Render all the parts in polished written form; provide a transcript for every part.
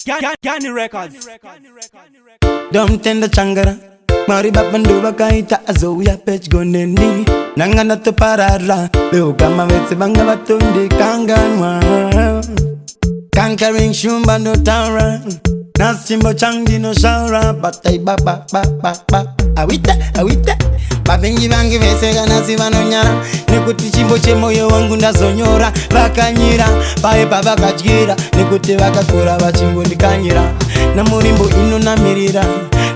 Gani Records. Dom tenda changara Mari bapanduwa kaita azoya pech gonendi Nangana to parara Leo kama wetse banga batundi kanganwa Conquering shumba no tara Nasimbo changi no shara Batai ba ba ba ba ba Awita Babengi bangi vesega nasiva no nyara Nikuti chimbo che moyo wangu ndazonyora Vakanyira, pae baba kajira Nikuti vakakura vachimbo ndikanyira Na murimbo ino namirira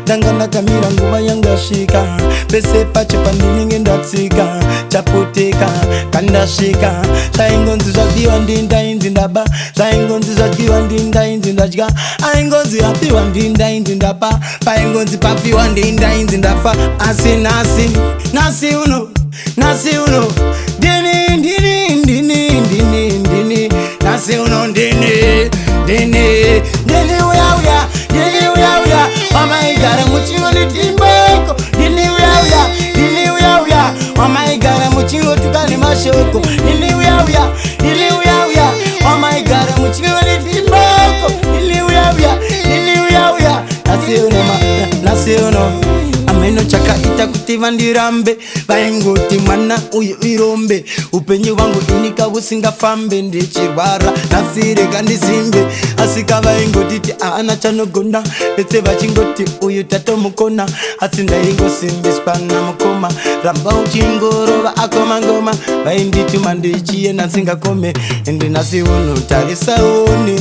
Dangana kamira nguva yangashika Pese pache pandini ngendatsika Chaputeka, kandashika Saingonzi zvapiwa ndinda inzi ndaba Saingonzi zvapiwa ndinda inzi ndadya Aingonzi yapiwa ndinda inzi ndapa Paingonzi papiwa ndinda inzi ndafa Asi nasi uno Dini Nasi uno dini uya Wamaigara muchingo litimbeko Dini uya Wamaigara muchingo tukani mashoko Dini uya Wamaigara muchingo litimbeko Dini uya Nasi uno Ameno chaka ita kutiva ndirambe Vaingoti mwana uyu irombe Upenyu wangu inika usinga fambe Ndichirwara nasireka ndizimbe Asika vaingotiti aana chanogona Petse vachingoti uyu tato mukona Asinda ingo simbispana mukoma Ramba uchingorova akoma ngoma Vaindituma ndichie nasinga kome Ndi nasi uno tarisa one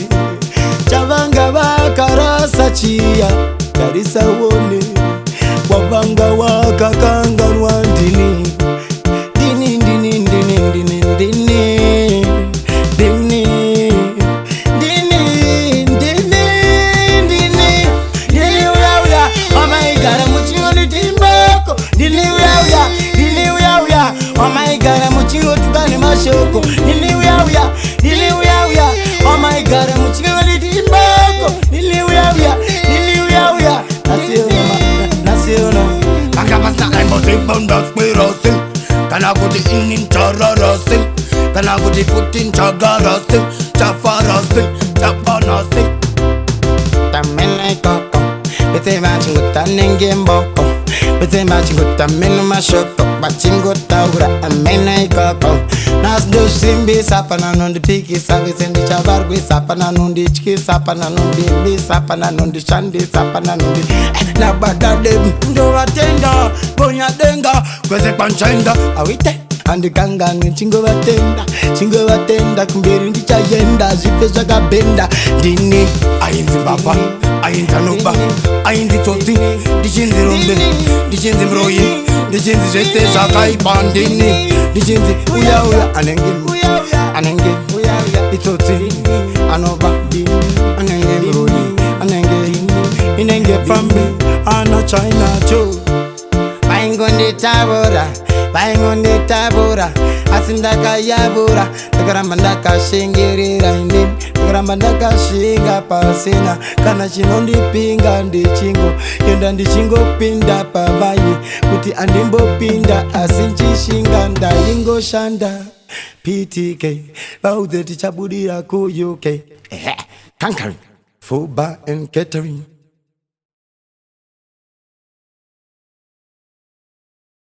Chavanga vakarasa chia Tarisa one Wabanga wakakanganwa ndini uya Wamaigara muchingo litimbeko Dini uya Wamaigara muchingo tukani mashoko Dini uya Wamaigara muchingo litimbeko Dini uya Nasi uno Akapasna aimbozi bondas mirasi Kana kuti inin chararasi Kana kuti putin chagarasi Chafarasi, chapanasi Tamene koko Bete machinguta nenge mboko Bete machinguta minu mashoko Bachinguta ura amene koko Nasdo simbi sapana nundi piki savi sendi chavargui sapana nundi chiki sapana nundi bi sapana nundi shandi sapana nundi Nabada debu ndo watenda Bonya denga kweze panchenda Awite Andi kangani chingo watenda Kumbiri ndicha yenda Zipe zaka benda Dini Ayinzi baba Ayinzi anuba Ayinzi toti Dichinzi rumbe Dichinzi mroyi Dichinzi jete zaka ipandini Dichinzi uya Anenge Itoti Anuba Anenge mroyi Anenge Inenge fambe Ana China Joe Baingonde tabora Asindaka yabura Takarambandaka shingirira indin Takarambandaka shinga pasina Kana chinondi pinga ndichingo Yenda ndichingo pinda pabayi Kuti andimbo pinda Asinchi shinga ndayingo shanda PTK Bauze tichabudira ku UK Conquering Fuba and Catering